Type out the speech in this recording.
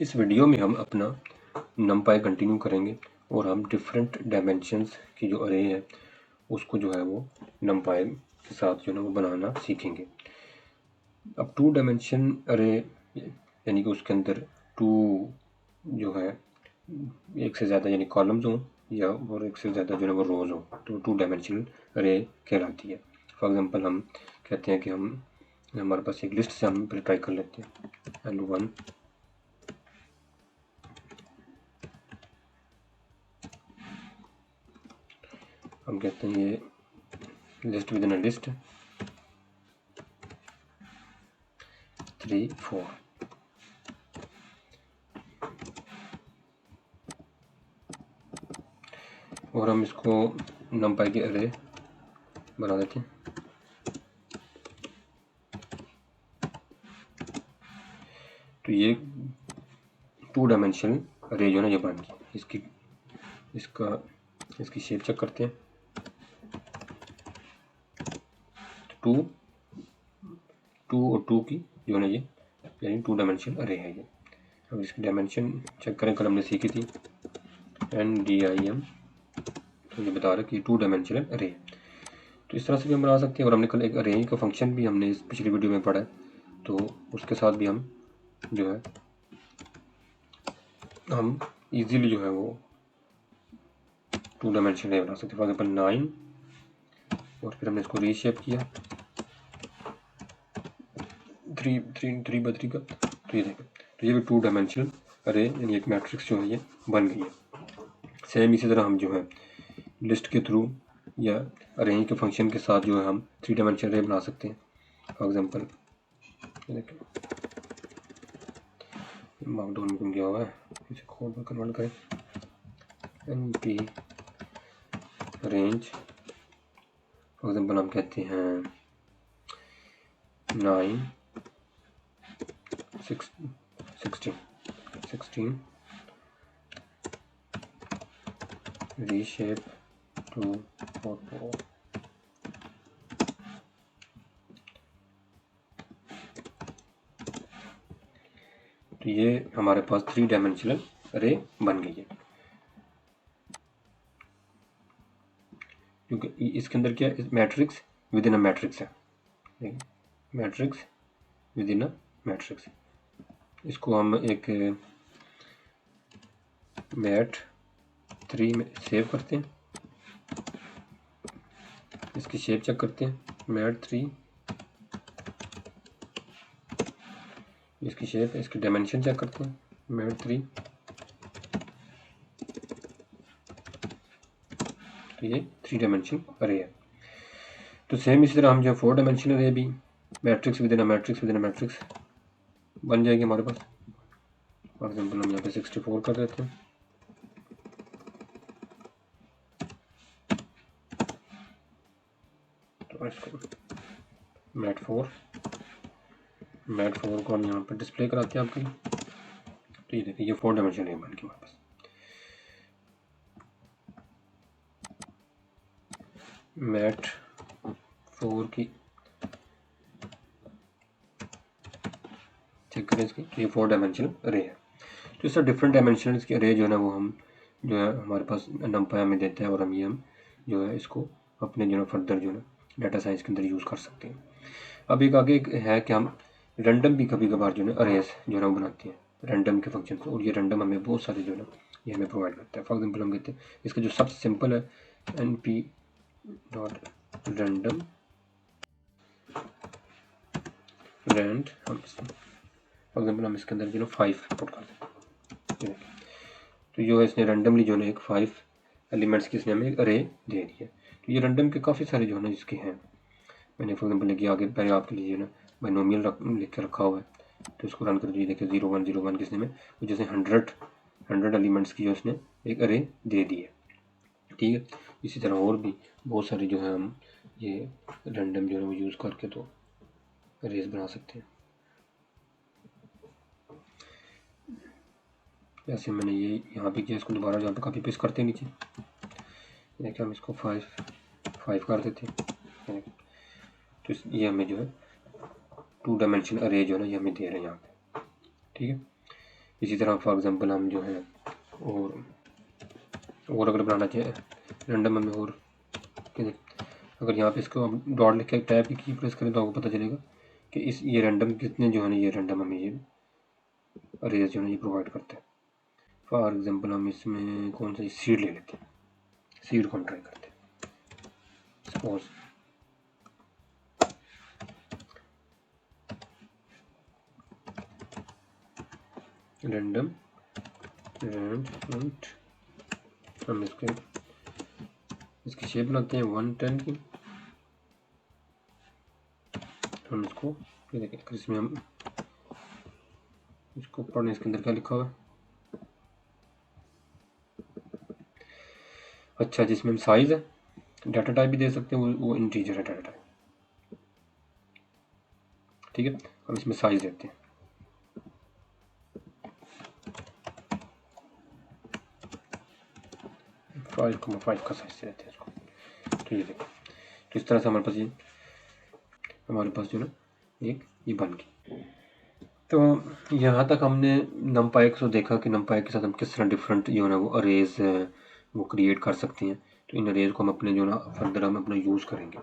इस वीडियो में हम अपना numpy कंटिन्यू करेंगे और हम डिफरेंट डायमेंशंस की जो अरे है उसको जो है वो numpy के साथ जो है वो बनाना सीखेंगे। अब 2 डायमेंशन अरे यानी कि उसके अंदर 2 जो है एक से ज़्यादा यानी कॉलम्स हों या और एक से ज़्यादा जो है वो रोज़ हों तो 2 डायमेंशनल अरे कहलाती है। फॉर एग्जांपल हम कहते हैं कि हमारे पास एक लिस्ट से हम ट्राई कर लेते हैं L1 हम कहते हैं ये list with in a list 3 4 और हम इसको numpy के अरे बना देते हैं। तो ये 2 डायमेंशनल अरे जो है ना ये बन गई। इसकी शेप चेक करते हैं। 2 और 2 की जो है ना ये यानी 2 डायमेंशनल अरे है ये। अब इसकी डायमेंशन चेक करें, कल हमने सीखी थी NDIM, तो ये बता रहा है कि 2 डायमेंशनल अरे है। तो इस तरह से भी हम बना सकते हैं। और हमने कल एक अरेंज का फंक्शन भी हमने इस पिछली वीडियो में पढ़ा है, तो उसके साथ भी हम जो है हम इजीली जो है वो 2 डायमेंशनल अरे बना सकते हैं। फॉर एग्जाम्पल 9 और फिर हमने इसको रीशेप किया 3 बाई 3 का, तो ये देखें तो ये भी 2 डायमेंशनल अरे यानी एक मैट्रिक्स जो है ये बन गई है। सेम इसी तरह हम जो है लिस्ट के थ्रू या अरेंज के फंक्शन के साथ जो है हम 3 डायमेंशनल अरे बना सकते हैं। फॉर एग्जाम्पल देखें मार्कडाउन में गया हुआ है, इसे कोड में कन्वर्ट करें NP रेंज। फॉर एग्जाम्पल हम कहते हैं 9 16 reshape to 4 तो ये हमारे पास 3 डायमेंशनल अरे बन गई है। क्योंकि इसके अंदर क्या है, matrix within a matrix है, matrix within a matrix. इसको हम एक मैट3 में सेव करते हैं। इसकी शेप चेक करते हैं मैट3, इसकी शेप, इसकी डायमेंशन चेक करते हैं मैट3, तो ये 3 डायमेंशन अरे है। तो सेम इसी तरह हम जो 4 डायमेंशनल अरे भी matrix within a matrix within a matrix बन जाएगी हमारे पास। फॉर एग्जाम्पल हम यहाँ पे 64 कर देते हैं। तो इसको मैट4 को हम यहाँ पर डिस्प्ले कराते हैं आपके लिए। तो ये देखिए ये 4 डायमेंशन है बन के हमारे पास। मैट4 की चेक करें इसकी, तो ये 4 डायमेंशनल अरे है। तो इस तरह डिफरेंट डायमेंशन की अरे जो है ना वो हम जो है हमारे पास numpy हमें देता है और हम जो है इसको अपने जो है फर्दर जो है डाटा साइंस के अंदर यूज़ कर सकते हैं। अब एक आगे है कि हम रैंडम भी कभी कभार जो है अरेज जो है वो बनाते हैं रैंडम के फंक्शन से, और ये रैंडम हमें बहुत सारे जो है ना ये हमें प्रोवाइड करता है। फॉर एग्जाम्पल हम कहते हैं इसका जो सबसे सिंपल है np.random रैंड, हम फॉर एग्जाम्पल हम इसके अंदर जो है 5 पुट कर देते हैं। तो जो है इसने रैंडमली जो है एक 5 एलिमेंट्स की इसने हमें एक अरे दे दी है। तो ये रैंडम के काफ़ी सारे जो है ना इसके हैं। मैंने फॉर एग्जाम्पल लिखिए आगे पहले आपके लिए ना बाइनोमियल लिख के रखा हुआ है, तो इसको रन कर दीजिए। देखिए 0101 किसने में जैसे 100 एलिमेंट्स की जो इसने एक अरे दे दी है। ठीक है, इसी तरह और भी बहुत सारे जो है हम ये रैंडम जो है वो यूज़ करके तो अरेज बना सकते हैं। जैसे मैंने ये यहाँ पे किया, इसको दोबारा जहाँ पे कॉपी पेस्ट करते हैं नीचे, देखिए हम इसको 5 कर देते हैं। तो ये हमें जो है 2 डायमेंशन अरे जो है ना ये हमें दे रहे हैं यहाँ पे। ठीक है, इसी तरह फॉर एग्जांपल हम जो है और अगर बनाना चाहिए रैंडम हमें और अगर यहाँ पे इसको हम डॉट लिख के टैब की प्रेस करें तो आपको पता चलेगा कि इस ये रैंडम कितने जो है ना ये रैंडम हमें ये अरेज जो है ये प्रोवाइड करता है। फॉर एग्जांपल हम इसमें कौन सा सीड ले लेते हैं, सीड को हम ट्राई करते हैं। सपोज रैंडम एंड हम इसकी शेप बनाते हैं 110 की। हम इसको ये देखें इसमें हम इसको पढ़ने इसके अंदर क्या लिखा हुआ है। अच्छा, जिसमें हम साइज है डाटा टाइप भी दे सकते हैं, वो इंटीजर है डाटा टाइप। ठीक है, हम इसमें साइज देते हैं 5,5 का साइज देते हैं इसको। तो ये देखो, तो इस तरह से हमारे पास जो ना एक ये बन गई। तो यहाँ तक हमने numpy को देखा कि numpy के साथ हम किस तरह डिफरेंट जो है ना वो अरेज वो क्रिएट कर सकते हैं। तो इन अरेज को हम अपने जो ना फर्दर हम अपना यूज़ करेंगे।